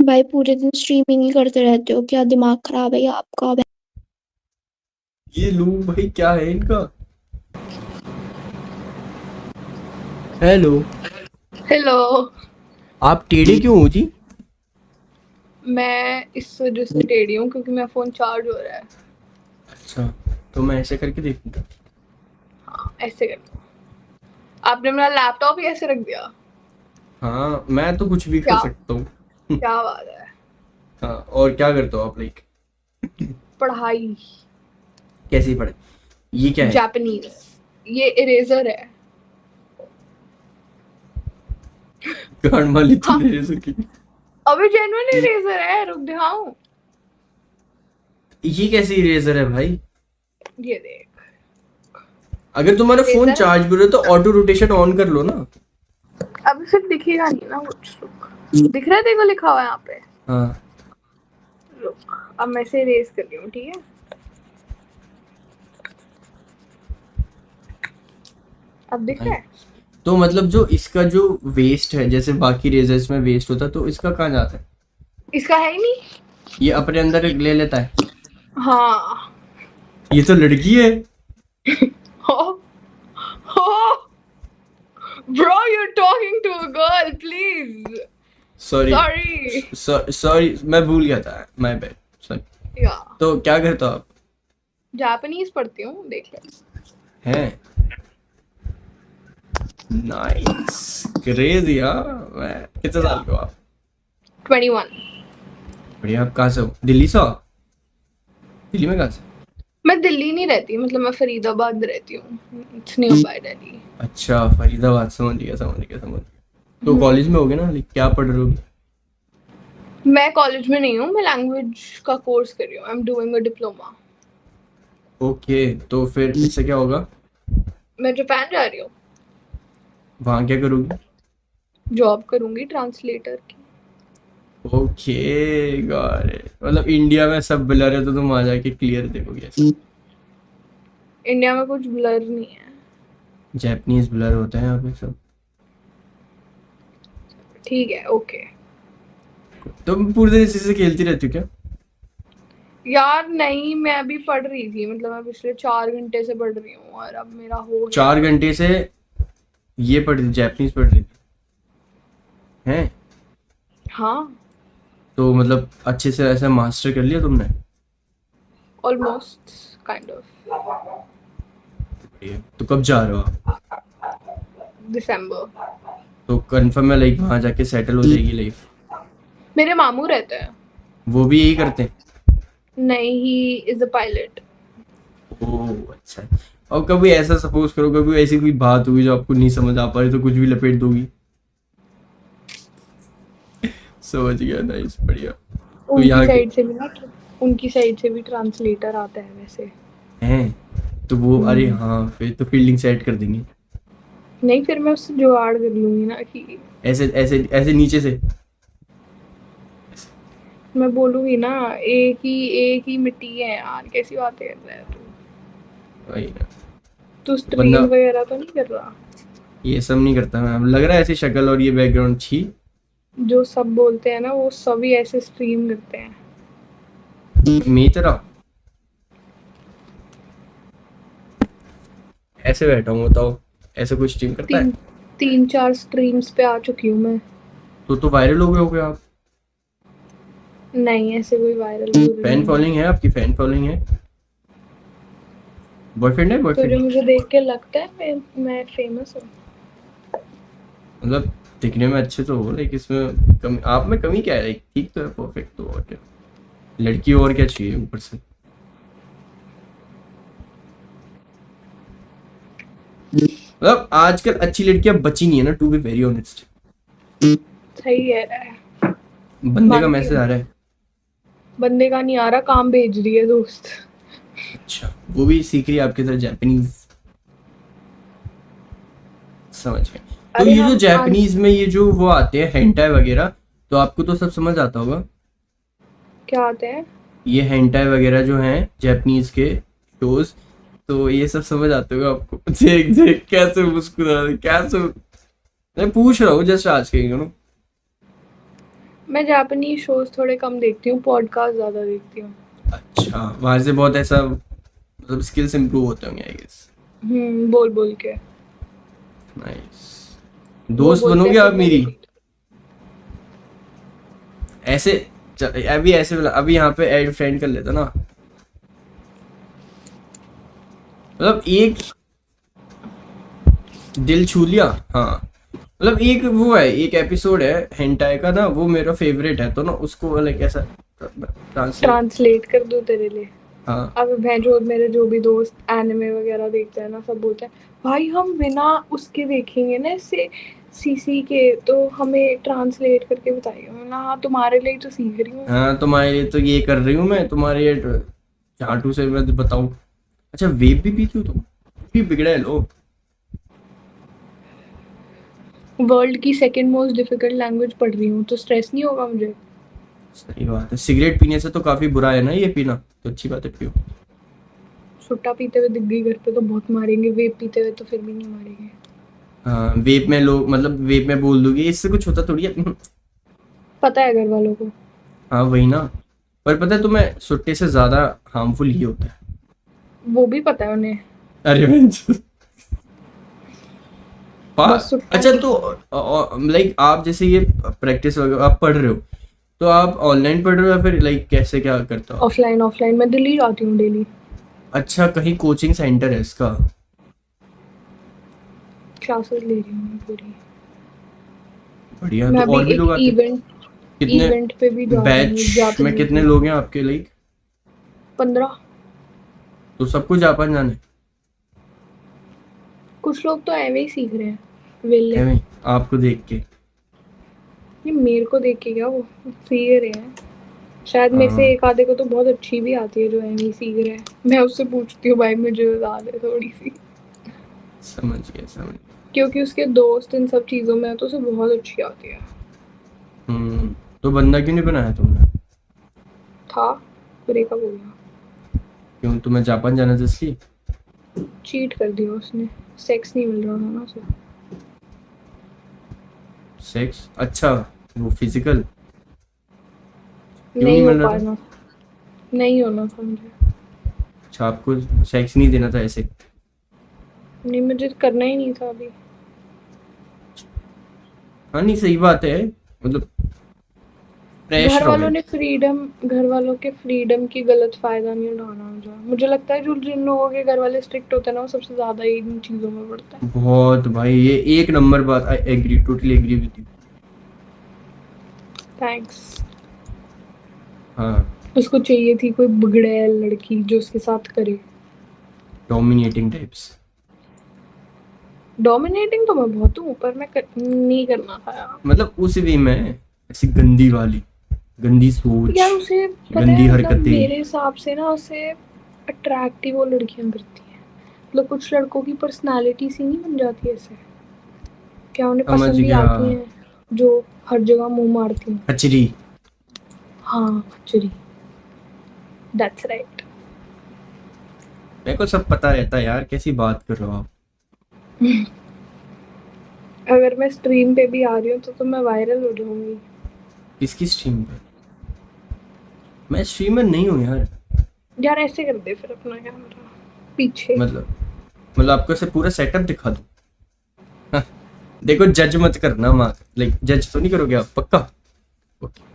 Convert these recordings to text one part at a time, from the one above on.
भाई पूरे दिन स्ट्रीमिंग ही करते रहते हो, क्या दिमाग खराब है या आपका? ये लोग भाई क्या है इनका। हेलो। हेलो। आप टेढ़े क्यों हो जी? मैं इस वजह से टेढ़ी हूँ क्योंकि मेरा फोन चार्ज हो रहा है। अच्छा, तो मैं ऐसे करके देखूंगा। हाँ, ऐसे कर लो। आपने मेरा लैपटॉप ही ऐसे रख दिया। हाँ, मैं तो कुछ भी कर क्या सकता हूँ। क्या बात है। हाँ, और क्या करते हो आप लाइक? पढ़ाई। कैसी पढ़े? ये क्या है? जापानीज। ये इरेजर है। गांड माली हाँ, तूने रेजर की। अभी जेन्युइन इरेजर है, रुक दिखाऊं? ये कैसी इरेजर है भाई? ये देख। अगर तुम्हारा फोन इरेजर है। चार्ज भी हो रहा है तो ऑटो रोटेशन ऑन कर लो ना। अभी फिर दिखेगा नहीं ना कुछ, रुक। दिख रहा है, देखो लिखा हुआ है यहाँ पे। हाँ। रुक, अब मैं इसे इरेज कर रही हूँ, ठीक है। अब दिख रहा भाई, है। तो मतलब जो इसका जो वेस्ट है, जैसे बाकी रेजर्स में वेस्ट होता है, तो इसका कहाँ जाता है? इसका है ही नहीं। ये अपने अंदर ले लेता है? हाँ। ये तो लड़की है। हो हो Bro, you're talking to a girl, please. Sorry. Sorry. Sorry, मैं भूल गया था, माय बैड। सॉरी। या तो क्या करते हो आप? जापानीज पढ़ती हूँ, देख ले। हैं? नाइस। क्रेजी। हाँ, मैं कितने या साल के हो आप? 21। बढ़िया। आप कहाँ से हो? दिल्ली से हो? दिल्ली में कहाँ से? मैं दिल्ली नहीं रहती, मतलब मैं फरीदाबाद रहती हूँ। It's near by Delhi. अच्छा, फरीदाबाद। समझ गया, समझ गया, समझ गया। तो कॉलेज में होगे ना, लाइक क्या पढ़ रहे हो? मैं कॉलेज में नहीं हूँ, मैं लैंग्वेज का कोर्स कर रही हूँ। I am doing a diploma. Okay, तो फिर इससे क्या होगा? मैं जापान जा रही हूँ। वहाँ क्या करोगी? जॉब करूंगी ट्रांसलेटर की। Okay, got it. मतलब इंडिया में सब ब्लर है तो तुम आ जाके क्लियर देखोगे ऐसा? इंडिया में कुछ ब्लर नहीं है। जापानीज ब्लर होते हैं यहाँ पे सब। ठीक है, ओके। तुम पूरे दिन इसी से खेलती रहती हो क्या? यार नहीं, मैं अभी पढ़ रही थी, मतलब मैं पिछले 4 घंटे से पढ़ रही हूँ और अब मेरा हो गया। 4 घंटे से ये पढ़ रही, जापानीज पढ़ रही थी? हैं? हाँ। तो मतलब अच्छे से ऐसा मास्टर कर लिया तुमने? Almost, kind of. बढ़िया। तो कब जा रहे हो आप? दिसंबर। तो कंफर्म है लाइक वहाँ जाके सेटल हो जाएगी लाइफ? मेरे मामू रहते हैं। वो भी यही करते हैं? नहीं, ही इज अ पायलट। ओह अच्छा। और कभी ऐसा सपोज करो, कभी ऐसी कोई बात हुई जो आपको नहीं समझ आ पा रही, तो कुछ भी लपेट दोगी? समझ गया। नाइस, बढ़िया। तो उनकी यहाँ के साइड से भी ना, उनकी साइड से भी ट्रांसलेटर आता है वैसे। हैं? तो वो, अरे हाँ, फिर तो फील्डिंग सेट कर देंगे। नहीं, फिर मैं उससे जुगाड़ कर लूंगी ना कि ऐसे ऐसे ऐसे नीचे से। मैं बोलूंगी ना, एक ही मिट्टी है यार, कैसी बातें कर रहा है तू? वही ना। तू बंदा स्ट्रीम वगैरह तो नहीं कर रहा? ये सब नहीं करता। मैम लग रहा है ऐसी शक्ल और ये बैकग्राउंड छी। जो सब बोलते हैं ना, वो सभी ऐसे स्ट्रीम करते हैं। मैं तरह ऐसे बैठा हूँ, बताओ। ऐसे कोई स्ट्रीम करता है? तीन 3-4 स्ट्रीम्स पे आ चुकी हूँ मैं। तो वायरल हो गए होगे आप। नहीं, ऐसे कोई वायरल नहीं फैन है। फॉलोइंग है आपकी? फैन फॉलोइंग है? बॉयफ्रेंड है? तुझे बॉयफ्रेंड? मुझे देख के लगता है मैं फेमस हूँ? मतलब दिखने में अच्छे तो हो, लाइक इसमें कमी, आप में कमी क्या है? लाइक ठीक तो है, परफेक्ट तो, और क्या। लड़की और क्या चाहिए ऊपर से? मतलब आजकल अच्छी लड़कियां बची नहीं है ना, टू बी वेरी ऑनेस्ट। सही है। बंदे का मानती मैसेज हूँ। आ रहा है। बंदे का नहीं आ रहा, काम भेज रही है दोस्त। अच्छा, वो भी सीख रही है आपकी तरह जापानीज? समझ गए। तो अरे ये जो हम जापानीज में ये जो वो आते हैं हेंटाई वगैरह, तो आपको तो सब समझ आता होगा? क्या आते हैं? ये हेंटाई वगैरह जो हैं जापानीज के शोज, तो ये सब समझ आते होगा आपको? देख देख कैसे मुस्कुरा रहे, कैसे। मैं पूछ रहा हूँ जस्ट आज के, यू नो। मैं जापानीज शोज थोड़े कम देखती हूँ, पॉडकास्ट ज्यादा देखती हूँ। अच्छा, वहां से बहुत ऐसा मतलब स्किल्स इंप्रूव होते होंगे आई गेस। बोल बोल के नाइस। वो दोस्त बोलते हैं बनोगे फिर आप मैं मेरी रिपीट। ऐसे? अभी ऐसे अभी यहाँ पे ऐड फ्रेंड कर लेता ना, मतलब एक दिल छू लिया। हाँ, मतलब एक वो है, एक एपिसोड है हेंटाई का ना, वो मेरा फेवरेट है, तो ना उसको लाइक ऐसा ट्रांसलेट। ट्रांसलेट कर दूँ तेरे लिए? हाँ अब भैंजो मेरे जो भी दोस्त एनिमे वगैरह देखते हैं ना, सब बोलते हैं भाई हम बिना उसके देखेंगे ना इसे सीसी के, तो हमें ट्रांसलेट करके बताइए। मैं हाँ तुम्हारे लिए ही तो सीख रही हूँ। हाँ, तुम्हारे लिए तो ये कर रही हूँ मैं, तुम्हारे ये झाटू से मैं बताऊँ। अच्छा, वेब भी पीती हो तुम? भी बिगड़े लो। वर्ल्ड की सेकंड मोस्ट डिफिकल्ट लैंग्वेज पढ़ रही हूँ, तो स्ट्रेस नहीं होगा मुझे। सही बात है, सिगरेट पीने से तो काफी बुरा है ना ये पीना, तो अच्छी बात है पियो। सुट्टा पीते हुए दिख गई घर पे तो बहुत मारेंगे, वेप पीते हुए तो फिर भी नहीं मारेंगे। हाँ, वेब में लोग मतलब वेब में बोल दोगे इससे कुछ होता थोड़ी है। पता है घर वालों को। हाँ वही ना, पर पता है तुम्हें सुट्टे से ज्यादा हार्मफुल ये होता है। वो भी पता है उन्हें। अरे बस सुट्टा अच्छा, नहीं तो खाना। लाइक आप जैसे ये प्रैक्टिस वगैरह आप पढ़ रहे हो, तो आप ऑनलाइन पढ़ रहे हो या फिर लाइक कैसे, क्या करते हो आप? ऑफलाइन ऑफलाइन मैं दिल्ली आती हूँ डेली। अच्छा, कहीं कोचिंग सेंटर है इसका? क्लासेस ले रही हूँ मैं पूरी। बढ़िया, मैं तो अभी और भी एक लोग आते हैं? इवेंट कितने इवेंट पे भी जा रही हूँ बैच में जापानीज कितने में। लोग हैं आपके लाइक? 15। तो सबको जापान जाने? कुछ लोग तो ऐवे ही सीख रहे हैं वेले। एवं आपको देख के? ये मेरे को देख के क्या, वो सीख रहे हैं। शायद मेरे से हाँ, एक आधे को तो बहुत अच्छी भी आती है जो ऐवे ही सीख रहे हैं। मैं उससे पूछती हूँ भाई मुझे बता दे थोड़ी सी, समझ गया समझ गया। क्योंकि उसके दोस्त इन सब चीज़ों में है तो उसे बहुत अच्छी आती है। तो बंदा क्यों नहीं बनाया तुमने? था, ब्रेकअप हो गया। क्यों, तुम्हें जापान जाना था इसलिए? चीट कर दिया उसने, सेक्स नहीं मिल रहा था ना उसे। सेक्स? अच्छा, वो फिजिकल क्यों नहीं नहीं हो मिल रहा था? पाना, नहीं होना था मुझे। अच्छा, आपको सेक्स नहीं देना था ऐसे? नहीं मुझे करना ही नहीं था अभी। हाँ, नहीं सही बात है, मतलब फ्रेश घर वालों रहोगे। ने फ्रीडम, घर वालों के फ्रीडम की गलत फायदा नहीं उठाना मुझे। मुझे लगता है जो जिन लोगों के घर वाले स्ट्रिक्ट होते हैं ना, वो सबसे ज्यादा इन चीजों में पड़ता है। बहुत भाई, ये एक नंबर बात, I agree, totally agree with you. Thanks. हाँ, उसको चाहिए थी कोई बिगड़ैल लड़की जो उसके साथ करे। Dominating types. डोमिनेटिंग तो मैं बहुत हूँ, पर नहीं करना था यार। मतलब उस वे में ऐसी गंदी वाली, गंदी सोच, यार उसे पता गंदी है, मतलब हरकतें। मेरे हिसाब से ना उसे अट्रैक्टिव वो लड़कियां करती हैं। मतलब कुछ लड़कों की पर्सनालिटी सी नहीं बन जाती ऐसे, क्या उन्हें समझ पसंद ही गया। आती हैं जो हर जगह मुंह मारती हैं। हचरी। हाँ खचरी, दैट्स राइट। मेरे को सब पता रहता है यार, कैसी बात कर रहे हो आप? अगर मैं स्ट्रीम पे भी आ रही हूँ तो मैं वायरल हो जाऊंगी। किसकी स्ट्रीम पे? मैं स्ट्रीमर नहीं हूँ यार। यार ऐसे कर दे फिर अपना कैमरा पीछे। मतलब आपको ऐसे पूरा सेटअप दिखा दूँ? हाँ, देखो जज मत करना माँ, लाइक जज तो नहीं करोगे आप पक्का? Okay.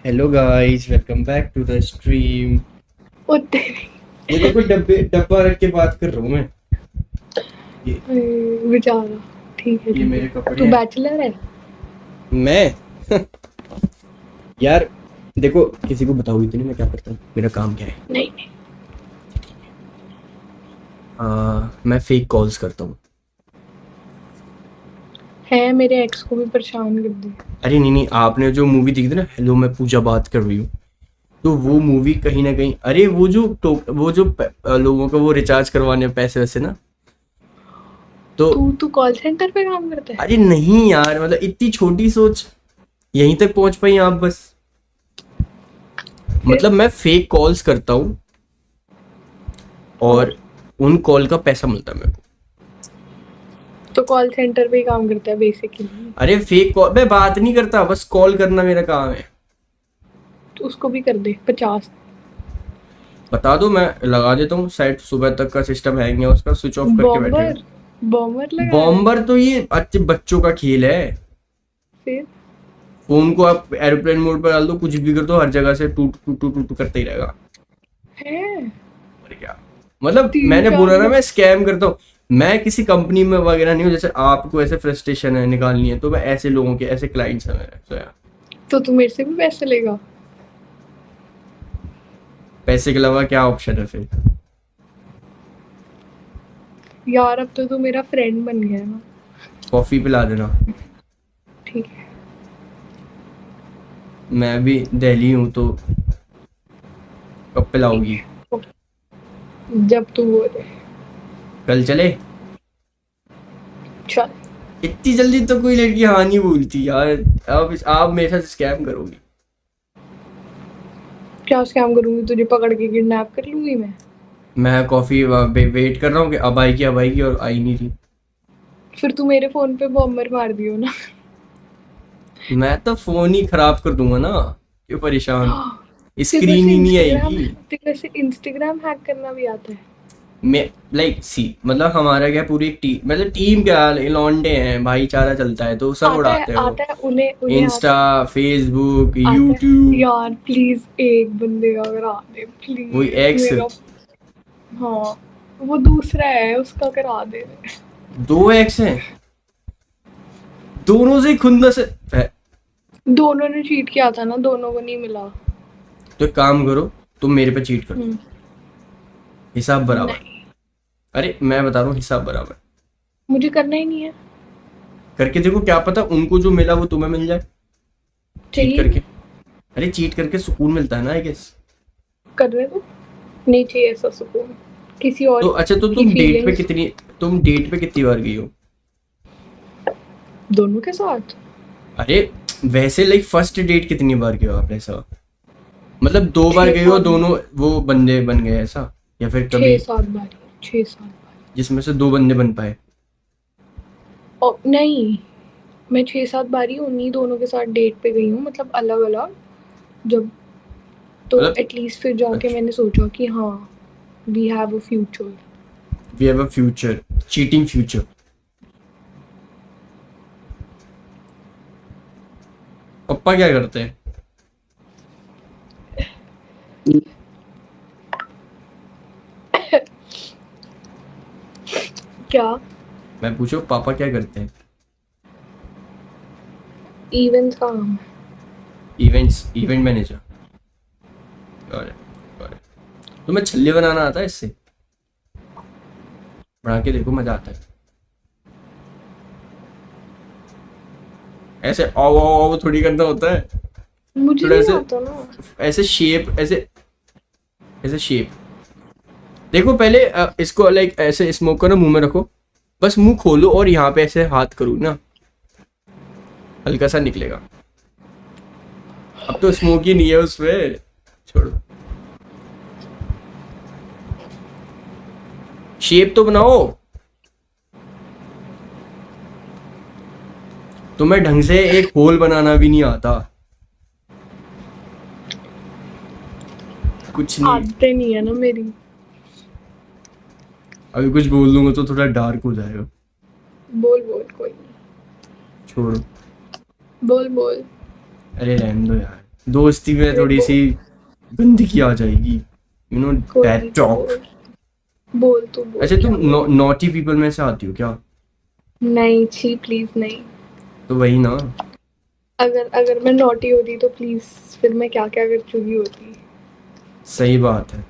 Hello guys, welcome back to the stream. ओ तेरी ये देखो डब्बा रख के बात कर रहा हूँ मैं। ये बेचारा। ठीक है ये ठीक मेरे है। कपड़े तू हैं। बैचलर है? मैं यार देखो, किसी को बताओगी तो नहीं मैं क्या करता हूँ, मेरा काम क्या है। नहीं नहीं। मैं फेक कॉल्स करता हूँ। है, मेरे एक्स को भी परेशान कर दी। अरे नहीं नहीं, आपने जो मूवी देखी थी ना, हेलो मैं पूजा बात कर रही हूँ, तो वो मूवी कहीं ना कहीं, अरे वो जो लोगों को वो रिचार्ज करवाने पैसे वैसे ना, तो तू कॉल सेंटर पे काम करता है? अरे नहीं यार, मतलब इतनी छोटी सोच, यहीं तक पहुंच पाई आप बस। मतलब मैं फेक कॉल्स करता हूँ और उन कॉल का पैसा मिलता है मेरे को। तो कॉल सेंटर पे ही काम करता है बेसिकली। अरे फेक कॉल, मैं बात नहीं करता, बस कॉल करना मेरा काम है। तो उसको भी कर दे 50। बता दो, मैं लगा देता हूँ साइट, सुबह तक का सिस्टम हैंग है उसका, स्विच ऑफ करके बॉम्बर बैठेगा। बॉम्बर लगा है। बॉम्बर तो ये अच्छे बच्चों का खेल है। फिर फोन को आप एरोप्लेन मोड पर डाल दो, कुछ भी कर दो, हर जगह से टूट टूट टूट टूट करते ही रहेगा। है और क्या, मतलब 3 मैंने 4 बोला ना, लोग। मैं स्कैम करता हूँ। मैं किसी कंपनी में वगैरह नहीं हूँ, जैसे आपको ऐसे फ्रस्ट्रेशन है निकालनी है, तो मैं ऐसे लोगों के, ऐसे क्लाइंट्स हैं मेरे। तो यार तो तू मेरे से भी पैसे लेगा? पैसे के अलावा क्या ऑप्शन है फिर? यार अब तो तू मेरा फ्रेंड बन गया है ना। कॉफी पिला देना। ठीक है। मैं भी दिल्ली हूँ, तो कब पिलाओगी? जब तू बोले। कल चले? चल। इतनी जल्दी तो कोई लड़की हाँ नहीं बोलती यार। अब आप मेरे साथ स्कैम करोगी। क्या स्कैम करूंगी? तुझे पकड़ के किडनैप कर लूंगी मैं। मैं कॉफी वेट कर रहा हूँ कि अब आएगी, और आई नहीं रही। फिर तू मेरे फोन पे बॉम्बर मार दियो ना। मैं तो फोन ही खराब कर दूंगा ना, क्यों परेशान, तेरे स्क्रीन ही नहीं आएगी। तेरे से इंस्टाग्राम हैक करना भी आता है? मैं लाइक सी, मतलब हमारा क्या पूरी टीम, मतलब टीम क्या, लौंडे हैं, भाईचारा चलता है, तो सब उड़ाते हैं वो। आता है उन्हें इंस्टा, फेसबुक, आता है। यूट्यूब। यार प्लीज एक बंदे का करा दे प्लीज। वही एक्स। मेरा हाँ, वो दूसरा है, उसका करा दे। 2 एक्स हैं, दोनों से खुंदस है। दोनों ने चीट किया था ना, दोनों को नहीं मिला। तो एक काम करो, तुम मेरे पे चीट करो, हिसाब बराबर। नहीं, अरे मैं बता रहा हूँ, हिसाब बराबर मुझे करना ही नहीं है। करके देखो, क्या पता उनको जो मिला वो तुम्हें मिल जाए। चीट चाहिए करके, अरे चीट करके सुकून मिलता है ना, आई गेस। करने दो। नहीं चाहिए ऐसा सुकून किसी और तो अच्छा, तो की तुम feelings। डेट पे कितनी बार गई हो? दोनों के साथ। अरे वैसे लाइक फर्स्ट डेट कितनी बार गए हो आप, ऐसा मतलब 2 बार 6 गए हो, 7 दोनों वो बंदे बन गए ऐसा, या फिर कभी 6 7 बारी 6 7 बारी। जिसमें से 2 बंदे बन पाए? और नहीं, मैं 6 7 बारी उन्हीं दोनों के साथ डेट पे गई हूँ, मतलब अलग अलग। जब तो मतलब एटलीस्ट फिर जाके अच्छा, मैंने सोचा कि हाँ we have a future. We have a future, cheating future. पापा क्या करते हैं? क्या? मैं पूछो पापा क्या करते हैं? इवेंट्स का काम है। Event manager. तुम्हें छल्ले बनाना आता है? इससे बना के देखो, मजा आता है। ऐसे आओ आओ आओ थोड़ी करना होता है, मुझे थोड़ा नहीं ऐसे, आता ना। ऐसे शेप, ऐसे ऐसे शेप। देखो पहले इसको लाइक ऐसे स्मोक करो, मुंह में रखो, बस मुंह खोलो और यहाँ पे ऐसे हाथ करो ना, हल्का सा निकलेगा। अब तो स्मोक ही नहीं है उसमें, छोड़ो। शेप तो बनाओ। तुम्हें ढंग से एक होल बनाना भी नहीं आता, कुछ नहीं। आदतें नहीं है ना मेरी। अभी कुछ बोल दूंगा तो थोड़ा डार्क हो जाएगा। बोल बोल कोई नहीं। छोड़ो, बोल बोल। अरे रहने दो यार, दोस्ती में थोड़ी देखो, सी गंदगी आ जाएगी, यू नो कोई दैट नहीं, टॉक। बोल बोल तू बोल। अच्छा, क्या तुम बोल? नॉटी पीपल में से आती हो क्या? नहीं छी प्लीज नहीं। तो वही ना। अगर अगर मैं नॉटी होती तो प्लीज फिर मैं क्या क्या कर चुकी होती। सही बात है,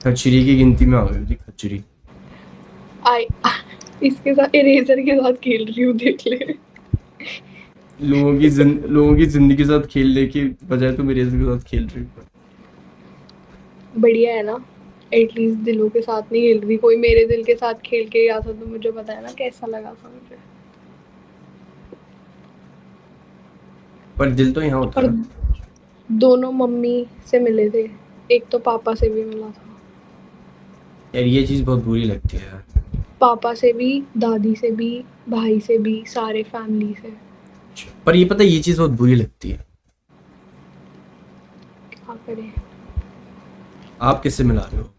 खचरी की गिनती में आ गई थी, खचरी। आई इसके साथ इरेजर के साथ खेल रही हूँ, देख ले। लोगों की जिंदगी के साथ खेलने की बजाय तुम मेरे के साथ खेल रही हो। बढ़िया है ना, एटलीस्ट दिलों के साथ नहीं खेल रही। कोई मेरे दिल के साथ खेल के गया था तो मुझे पता है ना कैसा लगा था मुझे। पर दिल तो यहाँ होता और है ना। दोनों मम्मी से मिले थे, एक तो पापा से भी मिला था। यार ये चीज बहुत बुरी लगती है यार, पापा से भी, दादी से भी, भाई से भी, सारे फैमिली से। पर ये पता है, ये चीज बहुत बुरी लगती है। क्या करें? आप किससे मिला रहे हो?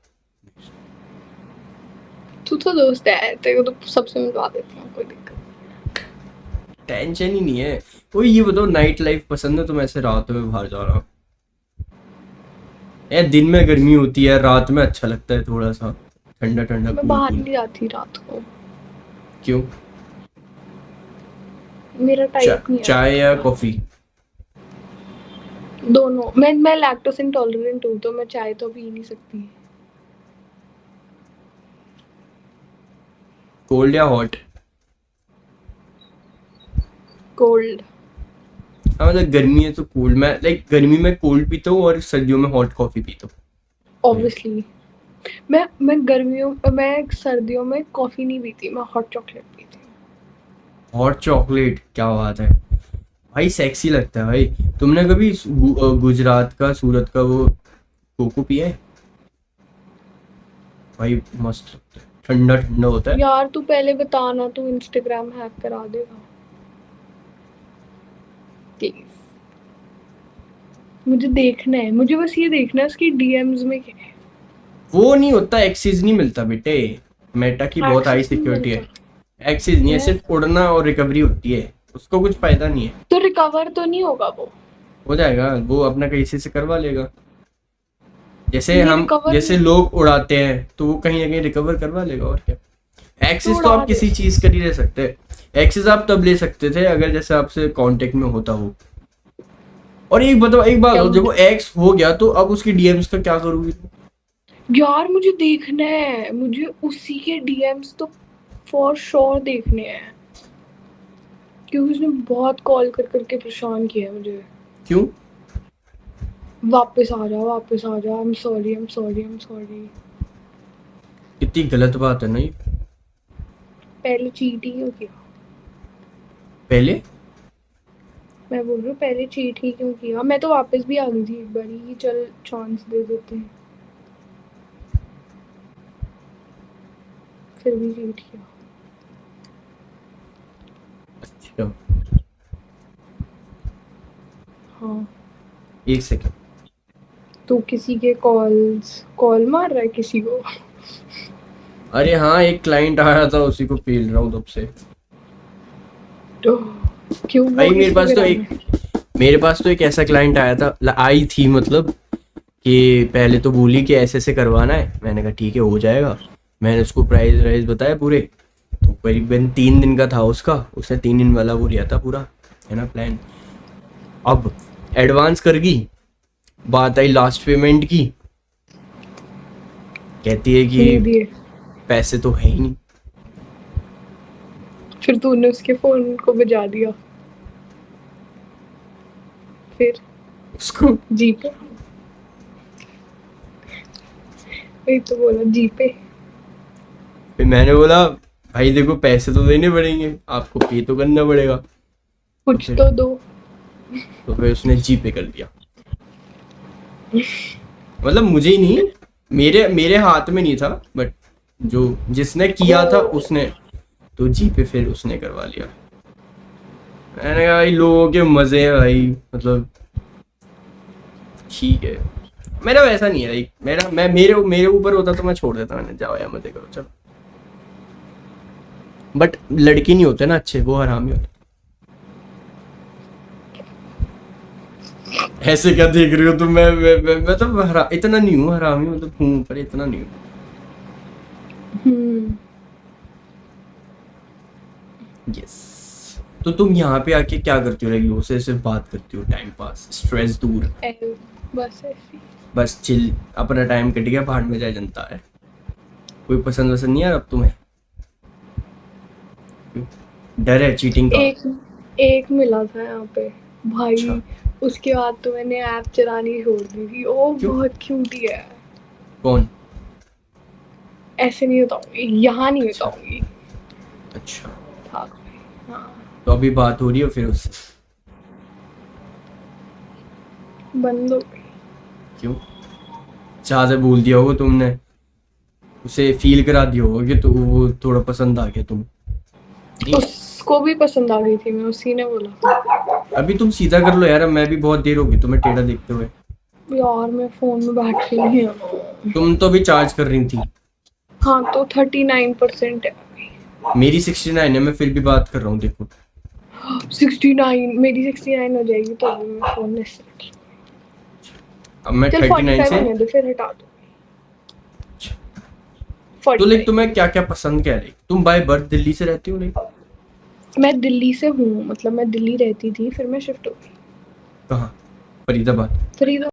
तू तो दोस्त है, तेरे को तो सबसे मिलवा देती हूँ, कोई दिक्कत। टेंशन ही नहीं है कोई। ये बताओ, नाइट लाइफ पसंद है तुम्हें? ऐसे रात में बाहर जा रहा हूँ यार, दिन में गर्मी होती है, रात में अच्छा लगता है, थोड़ा सा ठंडा ठंडा मैं कूल बाहर कूल। नहीं जाती रात को, क्यों? मेरा टाइप नहीं है चाय या रात का। कॉफी? दोनों। मैं लैक्टोस इंटॉलरेंट हूँ, तो मैं चाय तो पी नहीं सकती। कोल्ड या हॉट? कोल्ड। हाँ मतलब गर्मी है तो कोल्ड। मैं लाइक गर्मी में कोल्ड पीता हूँ और सर्दियों में हॉट कॉफी पीता हूँ। ऑब्वियसली। मैं सर्दियों में कॉफी नहीं पीती, मैं हॉट चॉकलेट पीती हूँ। हॉट चॉकलेट, क्या बात है भाई, सेक्सी लगता है भाई। तुमने कभी गुजरात का, सूरत का वो कोको पिया है? भाई मस्त लगता है, ठंडा ठंडा होता है। यार तू पहले बताना, तू इंस्टाग्राम हैक करा देगा प्लीज। मुझे देखना है, मुझे बस ये देखना है उसकी डीएम्स में क्या है। वो नहीं होता, एक्सेस नहीं मिलता बेटे। मेटा की बहुत हाई Access नहीं सिक्योरिटी है। मिलता। एक्सेस नहीं है, मैं सिर्फ उड़ना और रिकवरी होती है, उसको कुछ फायदा नहीं है। तो रिकवर तो नहीं होगा वो? हो जाएगा, वो अपना कहीं से करवा लेगा। जैसे ये हम, रिकवर जैसे लोग उड़ाते हैं तो वो कहीं ना कहीं रिकवर करवा लेगा, और क्या। एक्सेस तो उड़ा आप किसी दे। चीज का नहीं ले सकते। एक्सेस आप तब ले सकते थे अगर जैसे आपसे कांटेक्ट में होता हो। और एक बताओ, एक बात क्या? हो, जब वो एक्स हो गया तो अब उसकी डीएम्स का क्या करोगी तुम? यार मुझे देखना है, मुझे उसी के डीएम्स तो फॉर श्योर देखने हैं, क्योंकि उसने बहुत कॉल कर करके परेशान किया है मुझे। क्यों? वापस आ जा, वापस आ जा, I am sorry, I am sorry, I am sorry. कितनी गलत बात है ना ये। पहले चीट ही क्यों किया? पहले मैं बोल रही हूँ पहले चीट ही क्यों किया? मैं तो वापस भी आ गई थी एक बारी कि चल चांस दे देते हैं, फिर भी चीट किया। अच्छा, हाँ। एक सेकंड। तू किसी के कॉल मार रहा है किसी को? अरे हाँ, एक क्लाइंट आया था, उसी को पेल रहा हूँ तब से। तो क्यों वो भाई मेरे किसको पास तो गिराना है? मेरे पास तो एक ऐसा क्लाइंट आया था, आई थी मतलब, कि पहले तो बोली कि ऐसे ऐसे करवाना है। मैंने कहा ठीक है, हो जाएगा। मैंने उसको प्राइस राइस बताया पूरे। तो करीबन 3 दिन का था उसका, उसने 3 दिन वाला वो लिया था पूरा, है ना, प्लान। अब एडवांस कर गई, बात आई लास्ट पेमेंट की, कहती है नहीं कि दिए। पैसे तो है ही नहीं। फिर तूने उसके फोन को बजा दिया, फिर उसको जी पे। वही तो बोला, जी पे। फिर मैंने बोला भाई देखो, पैसे तो देने पड़ेंगे, आपको पे तो करना पड़ेगा। कुछ फिर तो दो। तो फिर उसने जी पे कर दिया। मतलब मुझे ही नहीं, मेरे मेरे हाथ में नहीं था, बट जो जिसने किया था उसने तो जी पे फिर उसने करवा लिया। मैंने कहा भाई लोगों के मजे हैं भाई, मतलब ठीक है। मेरा वैसा नहीं है, लाइक मेरा मैं मेरे मेरे ऊपर होता तो मैं छोड़ देता, मैंने जाओ यार मजे करो चलो। बट लड़के नहीं होते ना अच्छे, वो हरामी होते। ऐसे क्या देख रही हो तुम? मैं तो इतना नहीं हूँ हरामी, मतलब हूँ पर इतना नहीं हूँ। यस। तो तुम यहाँ पे आके क्या करती हो? लोगों से सिर्फ बात करती हो, टाइम पास, स्ट्रेस दूर, बस ऐसी। बस चिल, अपना टाइम कट गया, भाड़ में जाए जनता है। कोई पसंद वसंद नहीं है अब तुम्हें? क्यों? डर है चीटिंग का? एक मिला था यहाँ पे भाई, अच्छा, उसके बाद तो मैंने ऐप चलानी छोड़ दी थी। ओ क्यों? बहुत क्यूटी है। कौन? ऐसे नहीं बताऊंगी, यहाँ नहीं अच्छा बताऊंगी। अच्छा। हाँ। हाँ। तो अभी बात हो रही है फिर उससे? बंद हो गई। क्यों? ज्यादा बोल दिया होगा तुमने। उसे फील करा दिया होगा कि तो वो थोड़ा पसंद आ गया तुम। उसको भी पसंद आ गई थी मैं, उसी ने बोला था। अभी तुम सीधा कर लो यार, मैं भी बहुत देर होगी तुम्हें टेढ़ा देखते हुए। यार मैं फोन में बैटरी नहीं है। तुम तो अभी चार्ज कर रही थी। हाँ तो 39% है। मेरी 69 है, मैं फिर भी बात कर रहा हूँ देखो। 69, मेरी 69 हो जाएगी तो अभी मैं फोन नहीं सकती। अब मैं चल 39 45 से। होने दो फिर हटा दो। तो 45। तुम्हें क्या क्या पसंद क्या है? तुम बाय बर्थ दिल्ली से रहती हो? मैं दिल्ली से हूँ, मतलब मैं दिल्ली रहती थी, फिर मैं शिफ्ट हो गई कहाँ? फरीदाबाद। फरीदाबाद।